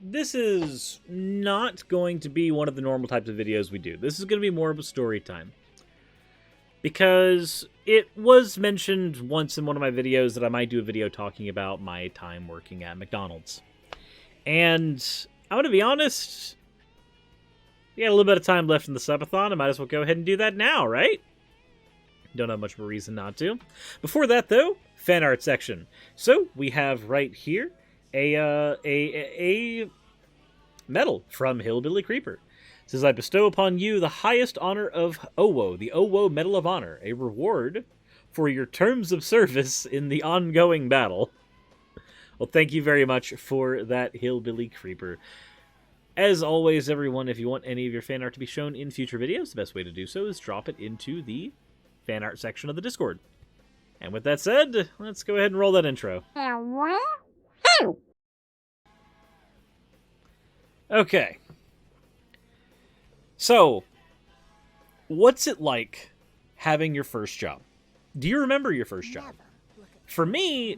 This is not going to be one of the normal types of videos we do. This is going to be more of a story time. Because it was mentioned once in one of my videos that I might do a video talking about my time working at McDonald's. And I'm going to be honest, we got a little bit of time left in the subathon. I might as well go ahead and do that now, right? Don't have much of a reason not to. Before that, though, fan art section. So we have right here a medal from Hillbilly Creeper. It says, I bestow upon you the highest honor of Owo, the Owo Medal of Honor, a reward for your terms of service in the ongoing battle. Well, thank you very much for that, Hillbilly Creeper. As always, everyone, if you want any of your fan art to be shown in future videos, the best way to do so is drop it into the fan art section of the Discord. And with that said, let's go ahead and roll that intro. Okay. So, what's it like having your first job? Do you remember your first job? For me,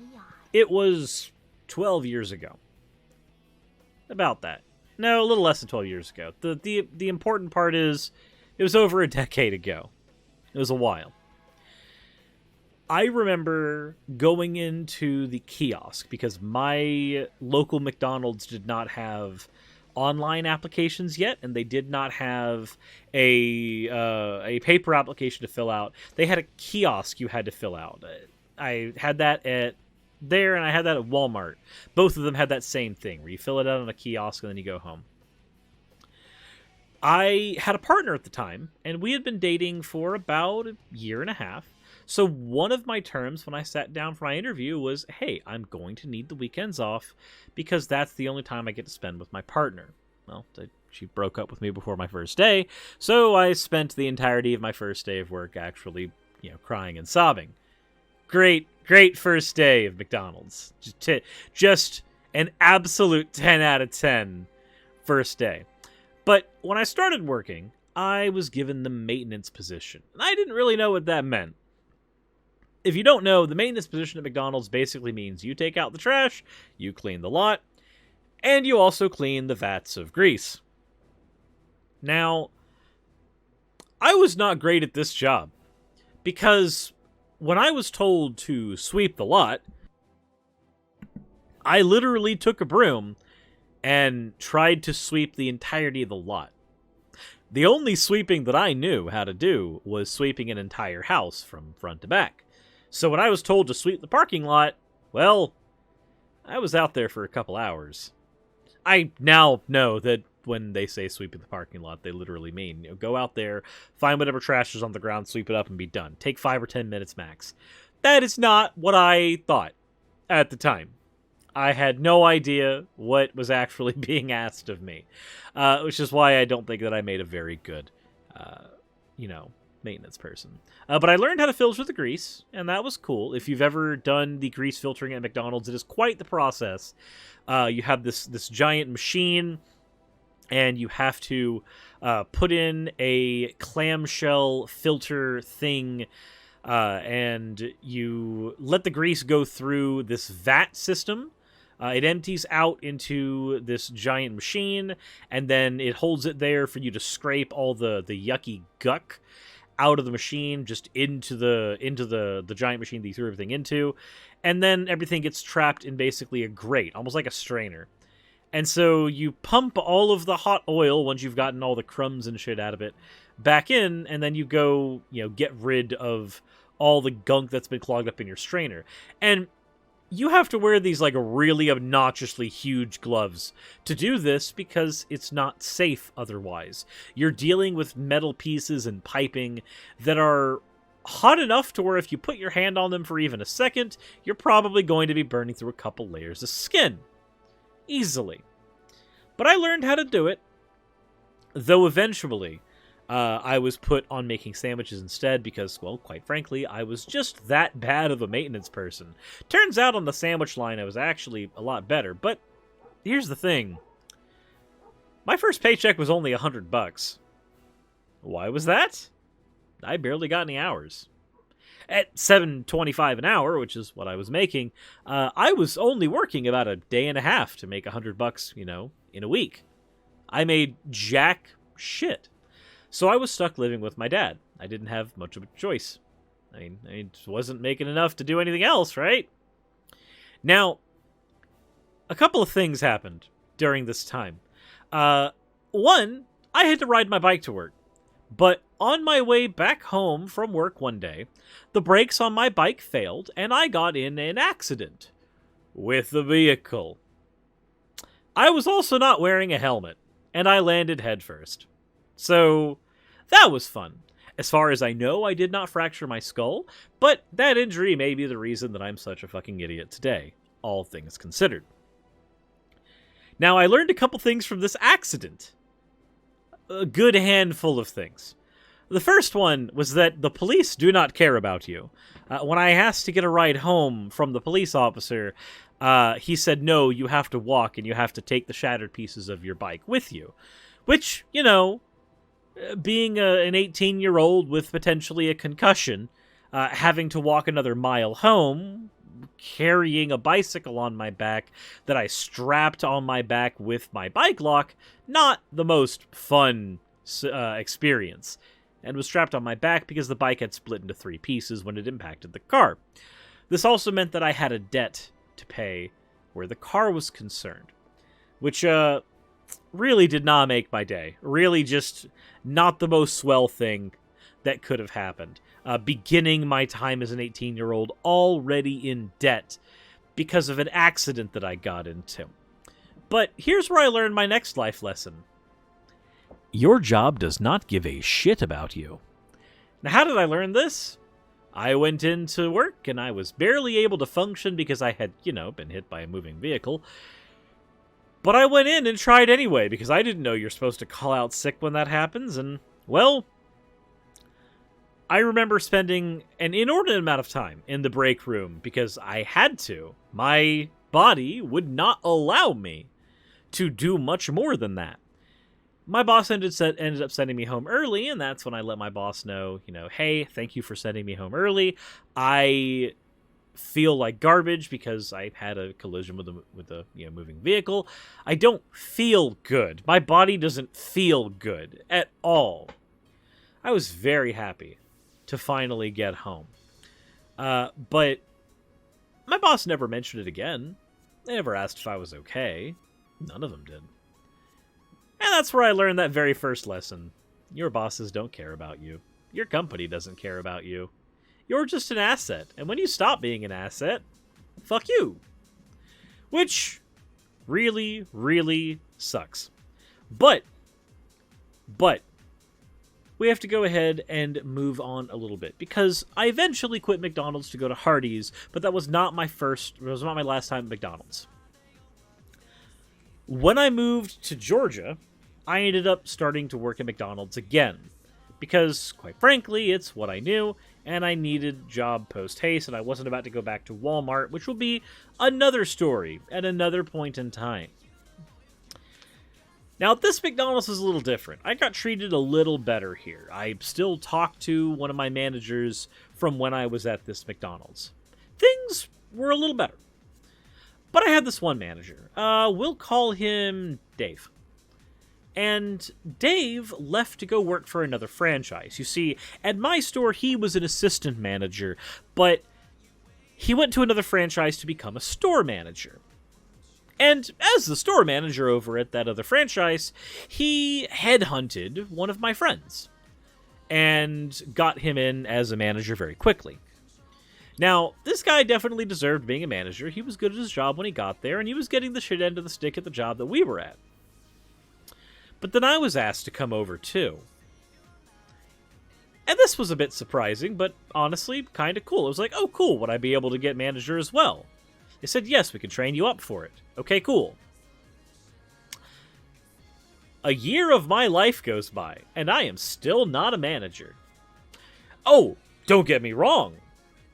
it was 12 years ago. About that. No, a little less than 12 years ago. The important part is, it was over a decade ago. It was a while. I remember going into the kiosk because my local McDonald's did not have online applications yet, and they did not have a paper application to fill out. They had a kiosk you had to fill out. I had that at there, and I had that at Walmart. Both of them had that same thing, where you fill it out on a kiosk and then you go home. I had a partner at the time, and we had been dating for about a year and a half. So one of my terms when I sat down for my interview was, hey, I'm going to need the weekends off because that's the only time I get to spend with my partner. Well, she broke up with me before my first day, so I spent the entirety of my first day of work actually, crying and sobbing. Great first day of McDonald's. Just an absolute 10 out of 10 first day. But when I started working, I was given the maintenance position, and I didn't really know what that meant. If you don't know, the maintenance position at McDonald's basically means you take out the trash, you clean the lot, and you also clean the vats of grease. Now, I was not great at this job, because when I was told to sweep the lot, I literally took a broom and tried to sweep the entirety of the lot. The only sweeping that I knew how to do was sweeping an entire house from front to back. So when I was told to sweep the parking lot, well, I was out there for a couple hours. I now know that when they say sweeping the parking lot, they literally mean, go out there, find whatever trash is on the ground, sweep it up, and be done. Take 5 or 10 minutes max. That is not what I thought at the time. I had no idea what was actually being asked of me, which is why I don't think that I made a very good, maintenance person. But I learned how to filter the grease, and that was cool. If you've ever done the grease filtering at McDonald's, it is quite the process. You have this giant machine, and you have to put in a clamshell filter thing, and you let the grease go through this vat system. It empties out into this giant machine, and then it holds it there for you to scrape all the yucky guck out of the machine, just into the giant machine that you threw everything into, and then everything gets trapped in basically a grate, almost like a strainer. And so you pump all of the hot oil, once you've gotten all the crumbs and shit out of it, back in, and then you go, get rid of all the gunk that's been clogged up in your strainer. And you have to wear these really obnoxiously huge gloves to do this because it's not safe otherwise. You're dealing with metal pieces and piping that are hot enough to where if you put your hand on them for even a second, you're probably going to be burning through a couple layers of skin. Easily. But I learned how to do it, though eventually I was put on making sandwiches instead because, well, quite frankly, I was just that bad of a maintenance person. Turns out on the sandwich line I was actually a lot better, but here's the thing. My first paycheck was only $100. Why was that? I barely got any hours. At $7.25 an hour, which is what I was making, I was only working about a day and a half to make $100, in a week. I made jack shit. So I was stuck living with my dad. I didn't have much of a choice. I wasn't making enough to do anything else, right? Now, a couple of things happened during this time. One, I had to ride my bike to work. But on my way back home from work one day, the brakes on my bike failed, and I got in an accident with the vehicle. I was also not wearing a helmet, and I landed headfirst. So, that was fun. As far as I know, I did not fracture my skull, but that injury may be the reason that I'm such a fucking idiot today, all things considered. Now, I learned a couple things from this accident. A good handful of things. The first one was that the police do not care about you. When I asked to get a ride home from the police officer, he said, no, you have to walk and you have to take the shattered pieces of your bike with you. Which, being an 18-year-old with potentially a concussion, having to walk another mile home, carrying a bicycle on my back that I strapped on my back with my bike lock, not the most fun experience, and was strapped on my back because the bike had split into 3 pieces when it impacted the car. This also meant that I had a debt to pay where the car was concerned, which really did not make my day. Really just not the most swell thing that could have happened. Beginning my time as an 18-year-old already in debt because of an accident that I got into. But here's where I learned my next life lesson. Your job does not give a shit about you. Now, how did I learn this? I went into work and I was barely able to function because I had, been hit by a moving vehicle. But I went in and tried anyway because I didn't know you're supposed to call out sick when that happens. And, well, I remember spending an inordinate amount of time in the break room because I had to. My body would not allow me to do much more than that. My boss ended up sending me home early, and that's when I let my boss know, hey, thank you for sending me home early. I feel like garbage because I had a collision with a moving vehicle. I don't feel good. My body doesn't feel good at all. I was very happy to finally get home. But my boss never mentioned it again. They never asked if I was okay. None of them did. And that's where I learned that very first lesson. Your bosses don't care about you. Your company doesn't care about you. You're just an asset. And when you stop being an asset, fuck you. Which really, really sucks. But we have to go ahead and move on a little bit because I eventually quit McDonald's to go to Hardee's, but that was not my last time at McDonald's. When I moved to Georgia, I ended up starting to work at McDonald's again because, quite frankly, it's what I knew, and I needed job post-haste, and I wasn't about to go back to Walmart, which will be another story at another point in time. Now, this McDonald's is a little different. I got treated a little better here. I still talked to one of my managers from when I was at this McDonald's. Things were a little better. But I had this one manager. We'll call him Dave. And Dave left to go work for another franchise. You see, at my store, he was an assistant manager, but he went to another franchise to become a store manager. And as the store manager over at that other franchise, he headhunted one of my friends and got him in as a manager very quickly. Now, this guy definitely deserved being a manager. He was good at his job when he got there, and he was getting the shit end of the stick at the job that we were at. But then I was asked to come over too. And this was a bit surprising, but honestly, kind of cool. It was like, oh cool, would I be able to get manager as well? They said, yes, we can train you up for it. Okay, cool. A year of my life goes by, and I am still not a manager. Oh, don't get me wrong.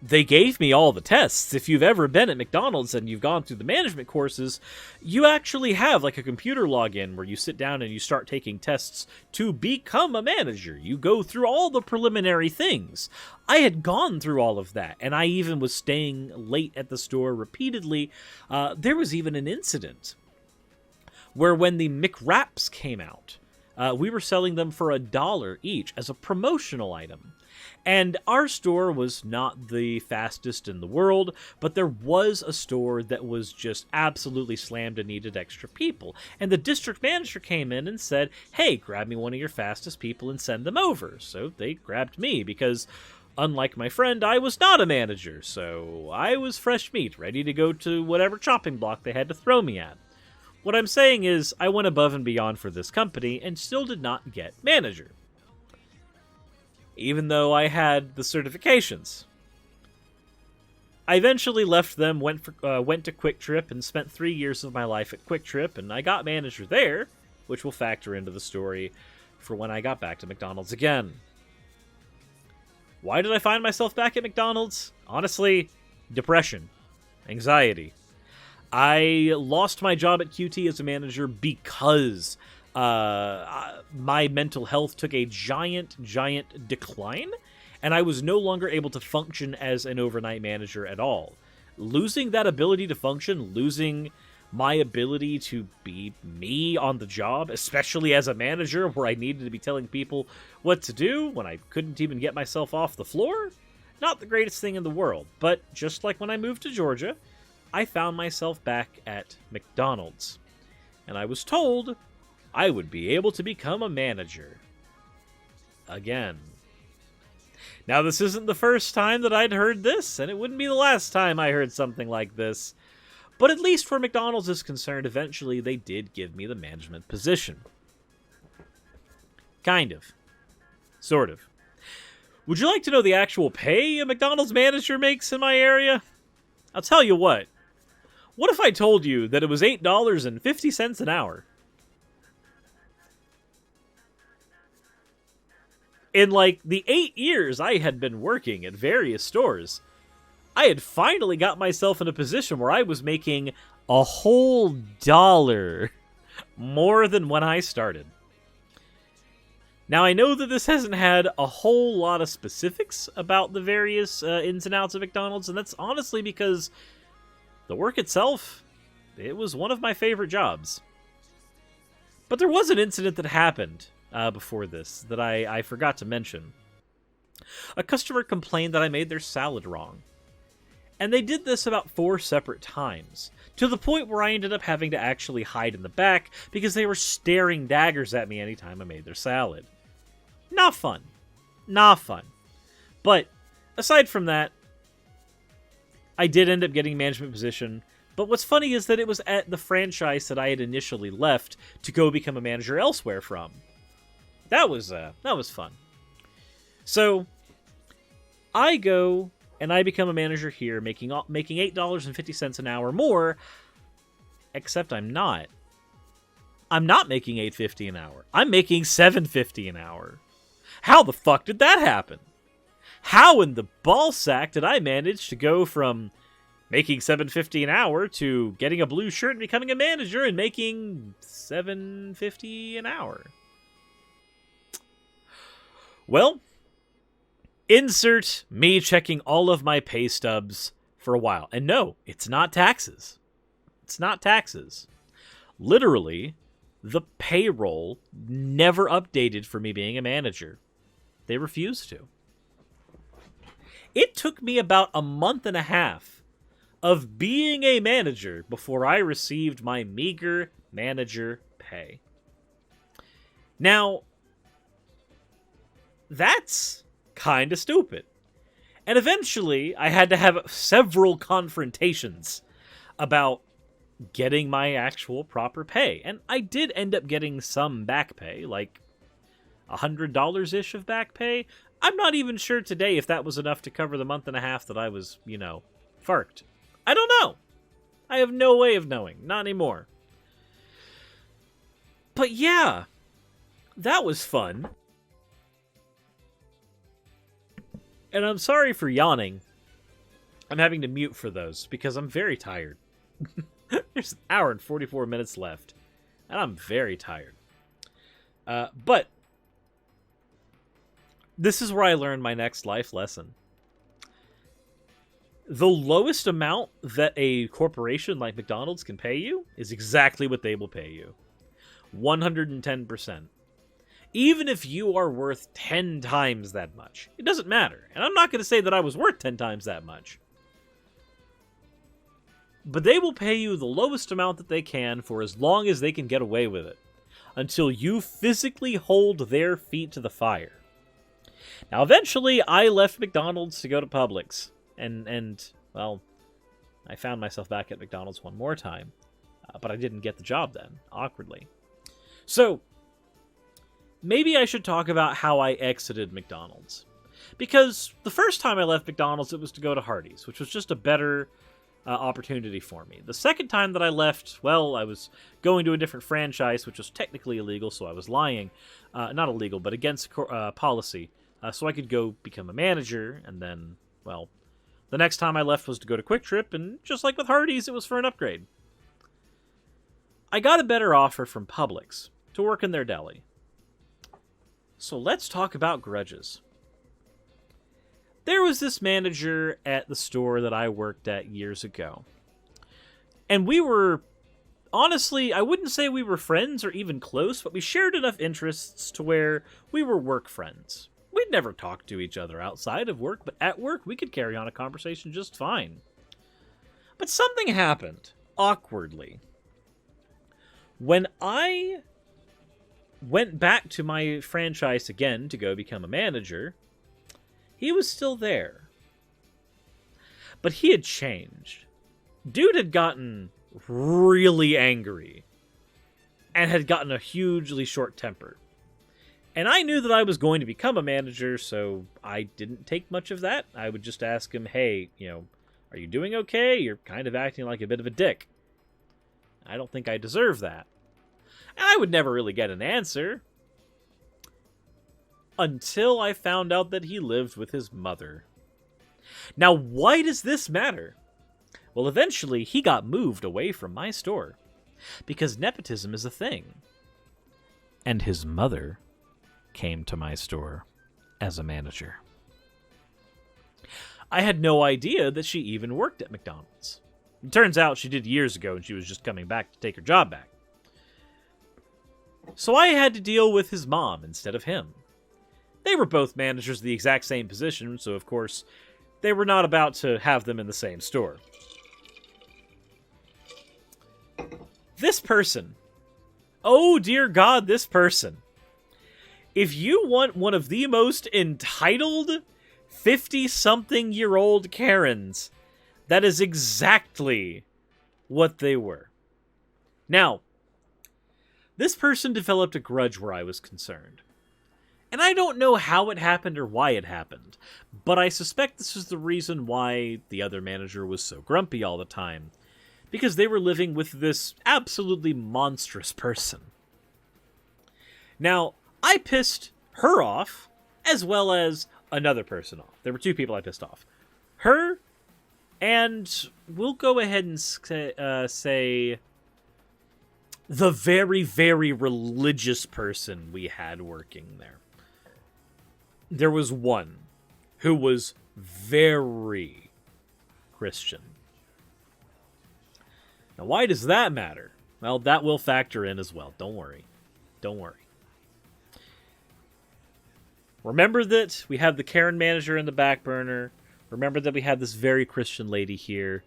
they gave me all the tests. If you've ever been at McDonald's and you've gone through the management courses, you actually have like a computer login where you sit down and you start taking tests to become a manager. You go through all the preliminary things. I had gone through all of that, and I even was staying late at the store repeatedly. There was even an incident where when the McWraps came out, we were selling them for $1 each as a promotional item. And our store was not the fastest in the world, but there was a store that was just absolutely slammed and needed extra people. And the district manager came in and said, hey, grab me one of your fastest people and send them over. So they grabbed me because, unlike my friend, I was not a manager. So I was fresh meat, ready to go to whatever chopping block they had to throw me at. What I'm saying is I went above and beyond for this company and still did not get manager, even though I had the certifications. I eventually left them, went to Quick Trip, and spent 3 years of my life at Quick Trip, and I got manager there, which will factor into the story for when I got back to McDonald's again. Why did I find myself back at McDonald's? Honestly, depression, anxiety. I lost my job at QT as a manager because my mental health took a giant decline, and I was no longer able to function as an overnight manager at all. Losing that ability to function, losing my ability to be me on the job, especially as a manager where I needed to be telling people what to do when I couldn't even get myself off the floor, not the greatest thing in the world. But just like when I moved to Georgia, I found myself back at McDonald's, and I was told I would be able to become a manager. Again. Now, this isn't the first time that I'd heard this, and it wouldn't be the last time I heard something like this. But at least where McDonald's is concerned, eventually they did give me the management position. Kind of. Sort of. Would you like to know the actual pay a McDonald's manager makes in my area? I'll tell you what. What if I told you that it was $8.50 an hour? In, like, the 8 years I had been working at various stores, I had finally got myself in a position where I was making a whole dollar more than when I started. Now, I know that this hasn't had a whole lot of specifics about the various ins and outs of McDonald's, and that's honestly because the work itself, it was one of my favorite jobs. But there was an incident that happened before this that I forgot to mention. A customer complained that I made their salad wrong. And they did this about 4 separate times, to the point where I ended up having to actually hide in the back because they were staring daggers at me anytime I made their salad. Not fun. Not fun. But aside from that, I did end up getting a management position. But what's funny is that it was at the franchise that I had initially left to go become a manager elsewhere from. That was fun. So I go and I become a manager here, making $8.50 an hour more. Except I'm not. I'm not making $8.50 an hour. I'm making $7.50 an hour. How the fuck did that happen? How in the ballsack did I manage to go from making $7.50 an hour to getting a blue shirt and becoming a manager and making $7.50 an hour? Well, insert me checking all of my pay stubs for a while. And no, it's not taxes. It's not taxes. Literally, the payroll never updated for me being a manager. They refused to. It took me about a month and a half of being a manager before I received my meager manager pay. Now, that's kind of stupid. And eventually, I had to have several confrontations about getting my actual proper pay. And I did end up getting some back pay, like $100-ish of back pay. I'm not even sure today if that was enough to cover the month and a half that I was, farked. I don't know. I have no way of knowing. Not anymore. But yeah, that was fun. And I'm sorry for yawning, I'm having to mute for those because I'm very tired. There's an hour and 44 minutes left, and I'm very tired. But this is where I learned my next life lesson. The lowest amount that a corporation like McDonald's can pay you is exactly what they will pay you. 110%. Even if you are worth 10 times that much. It doesn't matter. And I'm not going to say that I was worth 10 times that much. But they will pay you the lowest amount that they can for as long as they can get away with it. Until you physically hold their feet to the fire. Now, eventually, I left McDonald's to go to Publix. And well, I found myself back at McDonald's one more time. But I didn't get the job then, awkwardly. So, maybe I should talk about how I exited McDonald's. Because the first time I left McDonald's, it was to go to Hardee's, which was just a better opportunity for me. The second time that I left, well, I was going to a different franchise, which was technically illegal, so I was lying. Not illegal, but against policy. So I could go become a manager, and then, well, the next time I left was to go to Quick Trip, and just like with Hardee's, it was for an upgrade. I got a better offer from Publix to work in their deli. So let's talk about grudges. There was this manager at the store that I worked at years ago. And we were, honestly, I wouldn't say we were friends or even close, but we shared enough interests to where we were work friends. We'd never talked to each other outside of work, but at work we could carry on a conversation just fine. But something happened, awkwardly. When I went back to my franchise again to go become a manager, he was still there. But he had changed. Dude had gotten really angry and had gotten a hugely short-tempered. And I knew that I was going to become a manager, so I didn't take much of that. I would just ask him, hey, are you doing okay? You're kind of acting like a bit of a dick. I don't think I deserve that. And I would never really get an answer. Until I found out that he lived with his mother. Now, why does this matter? Well, eventually, he got moved away from my store. Because nepotism is a thing. And his mother came to my store as a manager. I had no idea that she even worked at McDonald's. It turns out she did years ago, and she was just coming back to take her job back. So I had to deal with his mom instead of him. They were both managers of the exact same position, so of course, they were not about to have them in the same store. This person. Oh dear God, this person. If you want one of the most entitled 50-something-year-old Karens, that is exactly what they were. Now, this person developed a grudge where I was concerned. And I don't know how it happened or why it happened, but I suspect this is the reason why the other manager was so grumpy all the time. Because they were living with this absolutely monstrous person. Now, I pissed her off, as well as another person off. There were two people I pissed off. Her, and we'll go ahead and say the very, very religious person we had working there. There was one who was very Christian. Now, why does that matter? Well, that will factor in as well. Don't worry. Don't worry. Remember that we have the Karen manager in the back burner. Remember that we have this very Christian lady here.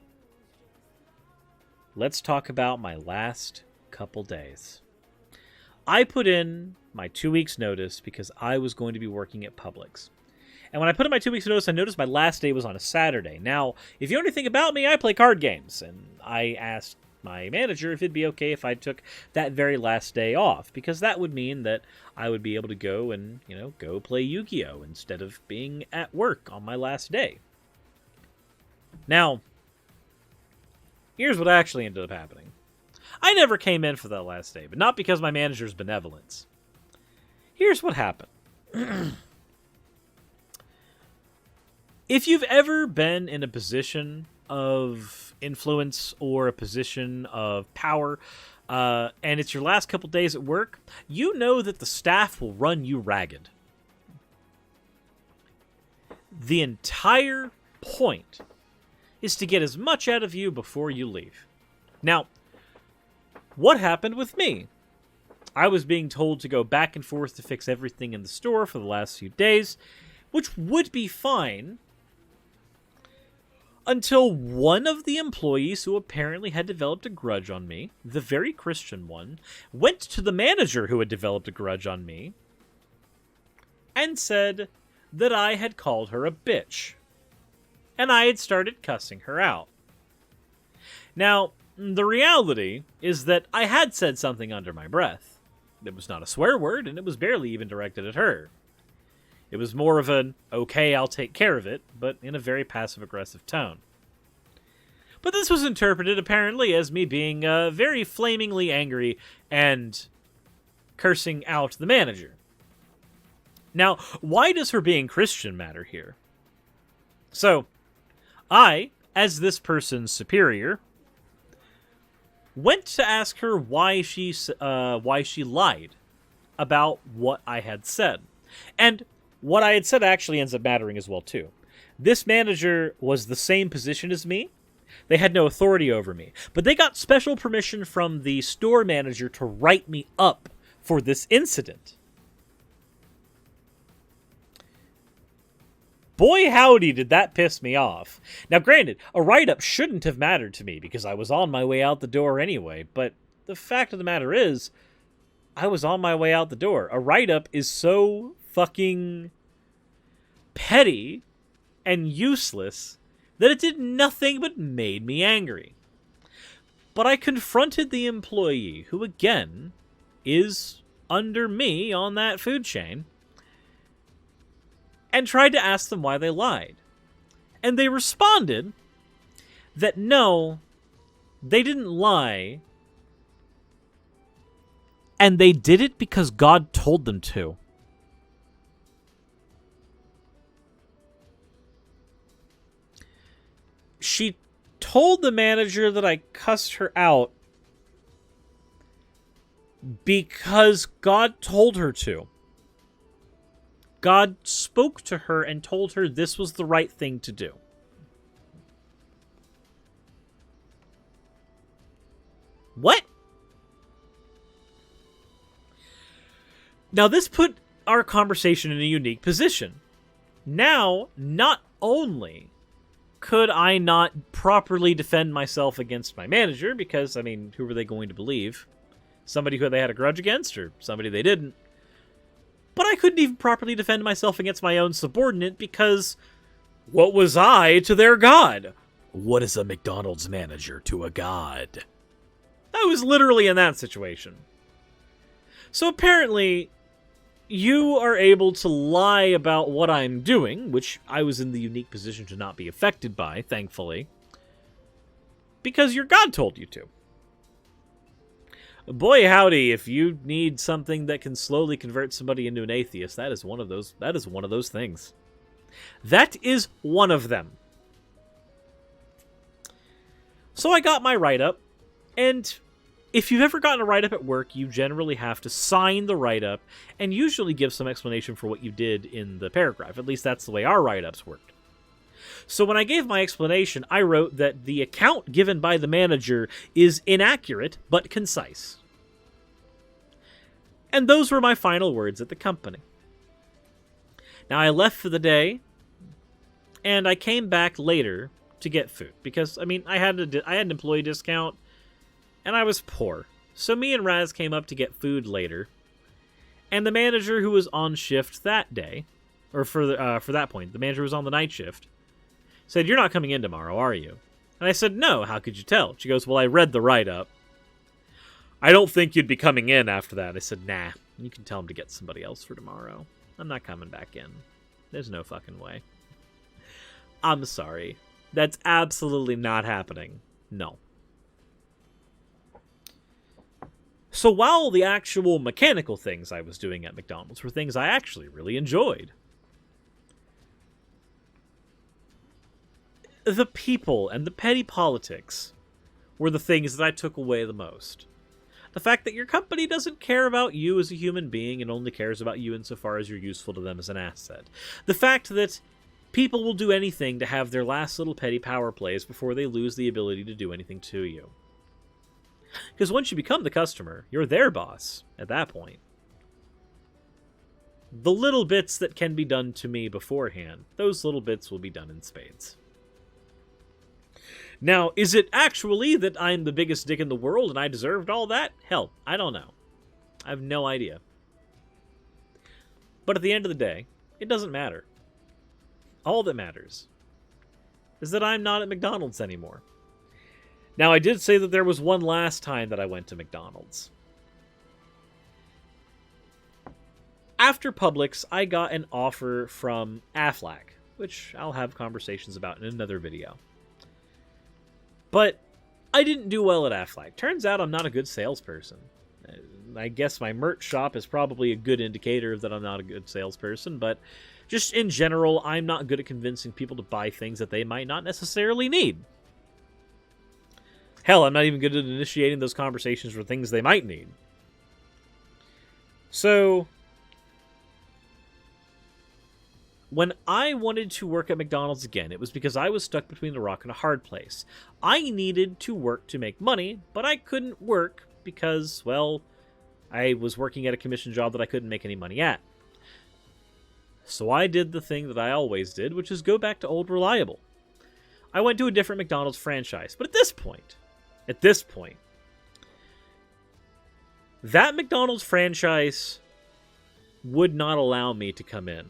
Let's talk about my last couple days. I put in my 2 weeks notice because I was going to be working at Publix. And when I put in my 2 weeks notice, I noticed my last day was on a Saturday. Now, if you know anything about me, I play card games. And I asked my manager if it'd be okay if I took that very last day off. Because that would mean that I would be able to go and, go play Yu-Gi-Oh! Instead of being at work on my last day. Now, here's what actually ended up happening. I never came in for that last day, but not because my manager's benevolence. Here's what happened. If you've ever been in a position of influence or a position of power, and it's your last couple days at work, you know that the staff will run you ragged. The entire point is to get as much out of you before you leave. Now, what happened with me? I was being told to go back and forth to fix everything in the store for the last few days, which would be fine until one of the employees who apparently had developed a grudge on me, the very Christian one, went to the manager who had developed a grudge on me and said that I had called her a bitch. And I had started cussing her out. Now, the reality is that I had said something under my breath. It was not a swear word, and it was barely even directed at her. It was more of an, okay, I'll take care of it, but in a very passive-aggressive tone. But this was interpreted, apparently, as me being very flamingly angry and cursing out the manager. Now, why does her being Christian matter here? So, I, as this person's superior, went to ask her why she lied about what I had said. And what I had said actually ends up mattering as well, too. This manager was the same position as me. They had no authority over me. But they got special permission from the store manager to write me up for this incident. Boy, howdy, did that piss me off. Now, granted, a write-up shouldn't have mattered to me because I was on my way out the door anyway, but the fact of the matter is, I was on my way out the door. A write-up is so fucking petty and useless that it did nothing but made me angry. But I confronted the employee, who again is under me on that food chain, and tried to ask them why they lied. And they responded that no, they didn't lie, and they did it because God told them to. She told the manager that I cussed her out because God told her to. God spoke to her and told her this was the right thing to do. What? Now, this put our conversation in a unique position. Now, not only could I not properly defend myself against my manager, because, I mean, who were they going to believe? Somebody who they had a grudge against, or somebody they didn't? But I couldn't even properly defend myself against my own subordinate because what was I to their god? What is a McDonald's manager to a god? I was literally in that situation. So apparently, you are able to lie about what I'm doing, which I was in the unique position to not be affected by, thankfully, because your god told you to. Boy, howdy, if you need something that can slowly convert somebody into an atheist, that is one of those things. That is one of them. So I got my write-up, and if you've ever gotten a write-up at work, you generally have to sign the write-up and usually give some explanation for what you did in the paragraph. At least that's the way our write-ups worked. So when I gave my explanation, I wrote that the account given by the manager is inaccurate but concise. And those were my final words at the company. Now I left for the day, and I came back later to get food because, I mean, I had an employee discount, and I was poor. So me and Raz came up to get food later, and the manager who was on shift that day, or for that point, the manager who was on the night shift, said, "You're not coming in tomorrow, are you?" And I said, "No, how could you tell?" She goes, "Well, I read the write-up. I don't think you'd be coming in after that." I said, "Nah, you can tell him to get somebody else for tomorrow. I'm not coming back in. There's no fucking way. I'm sorry. That's absolutely not happening. No." So while the actual mechanical things I was doing at McDonald's were things I actually really enjoyed, The people and the petty politics were the things that I took away the most. The fact that your company doesn't care about you as a human being and only cares about you insofar as you're useful to them as an asset. The fact that people will do anything to have their last little petty power plays before they lose the ability to do anything to you. Because once you become the customer, you're their boss at that point. The little bits that can be done to me beforehand, those little bits will be done in spades. Now, is it actually that I'm the biggest dick in the world and I deserved all that? Hell, I don't know. I have no idea. But at the end of the day, it doesn't matter. All that matters is that I'm not at McDonald's anymore. Now, I did say that there was one last time that I went to McDonald's. After Publix, I got an offer from Aflac, which I'll have conversations about in another video. But I didn't do well at Aflac. Turns out I'm not a good salesperson. I guess my merch shop is probably a good indicator that I'm not a good salesperson, but just in general, I'm not good at convincing people to buy things that they might not necessarily need. Hell, I'm not even good at initiating those conversations for things they might need. So, when I wanted to work at McDonald's again, it was because I was stuck between a rock and a hard place. I needed to work to make money, but I couldn't work because, well, I was working at a commission job that I couldn't make any money at. So I did the thing that I always did, which is go back to Old Reliable. I went to a different McDonald's franchise, but at this point, that McDonald's franchise would not allow me to come in.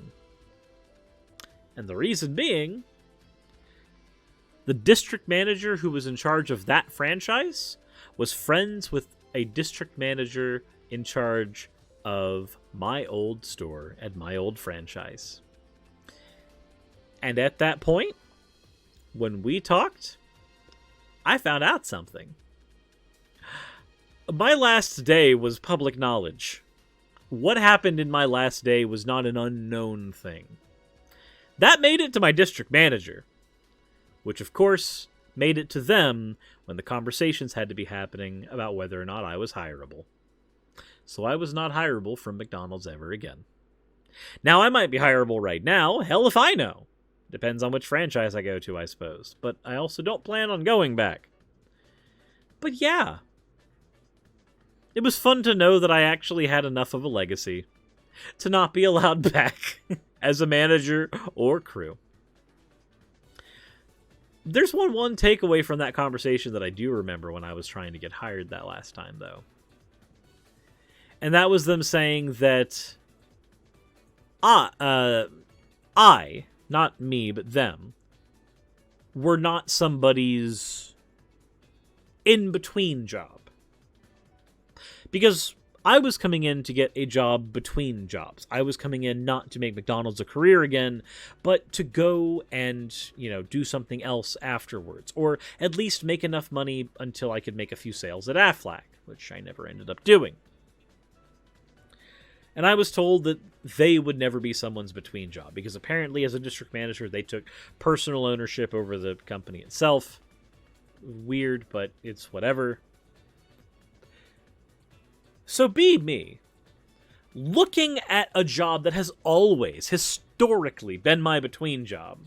And the reason being, the district manager who was in charge of that franchise was friends with a district manager in charge of my old store at my old franchise. And at that point, when we talked, I found out something. My last day was public knowledge. What happened in my last day was not an unknown thing. That made it to my district manager, which of course made it to them when the conversations had to be happening about whether or not I was hireable. So I was not hireable from McDonald's ever again. Now, I might be hireable right now, hell if I know. Depends on which franchise I go to, I suppose. But I also don't plan on going back. But yeah. It was fun to know that I actually had enough of a legacy to not be allowed back as a manager or crew. There's one takeaway from that conversation that I do remember when I was trying to get hired that last time, though. And that was them saying that I, not me, but them, were not somebody's in-between job. Because I was coming in to get a job between jobs. I was coming in not to make McDonald's a career again, but to go and, do something else afterwards. Or at least make enough money until I could make a few sales at Aflac, which I never ended up doing. And I was told that they would never be someone's between job, because apparently as a district manager, they took personal ownership over the company itself. Weird, but it's whatever. So be me, looking at a job that has always, historically, been my between job.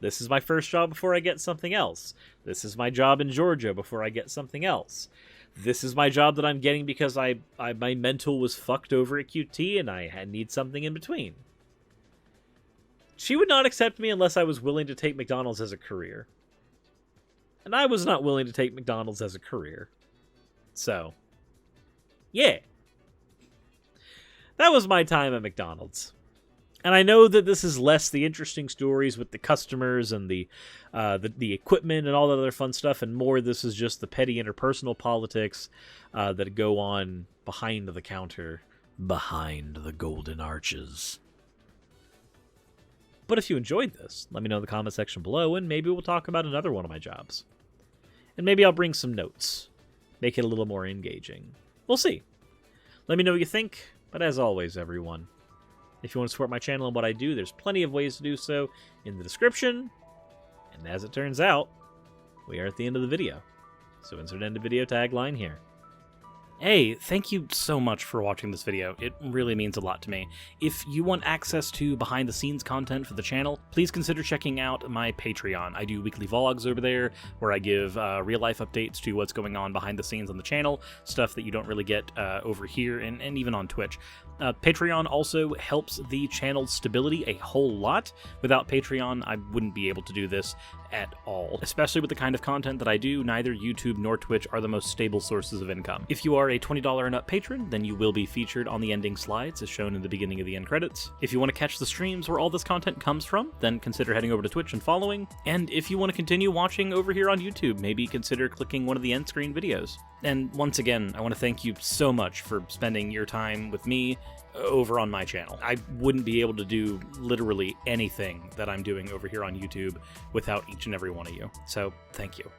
This is my first job before I get something else. This is my job in Georgia before I get something else. This is my job that I'm getting because my mental was fucked over at QT and I need something in between. She would not accept me unless I was willing to take McDonald's as a career. And I was not willing to take McDonald's as a career. So, yeah. That was my time at McDonald's. And I know that this is less the interesting stories with the customers and the equipment and all that other fun stuff, and more this is just the petty interpersonal politics that go on behind the counter, behind the golden arches. But if you enjoyed this, let me know in the comment section below, and maybe we'll talk about another one of my jobs. And maybe I'll bring some notes, make it a little more engaging. We'll see. Let me know what you think, but as always, everyone, if you want to support my channel and what I do, there's plenty of ways to do so in the description. And as it turns out, we are at the end of the video. So insert end of video tagline here. Hey, thank you so much for watching this video. It really means a lot to me. If you want access to behind-the-scenes content for the channel, please consider checking out my Patreon. I do weekly vlogs over there, where I give real-life updates to what's going on behind the scenes on the channel, stuff that you don't really get over here, and even on Twitch. Patreon also helps the channel's stability a whole lot. Without Patreon, I wouldn't be able to do this at all. Especially with the kind of content that I do, neither YouTube nor Twitch are the most stable sources of income. If you are a $20 and up patron, then you will be featured on the ending slides as shown in the beginning of the end credits. If you want to catch the streams where all this content comes from, then consider heading over to Twitch and following. And if you want to continue watching over here on YouTube, maybe consider clicking one of the end screen videos. And once again, I want to thank you so much for spending your time with me over on my channel. I wouldn't be able to do literally anything that I'm doing over here on YouTube without each and every one of you. So, thank you.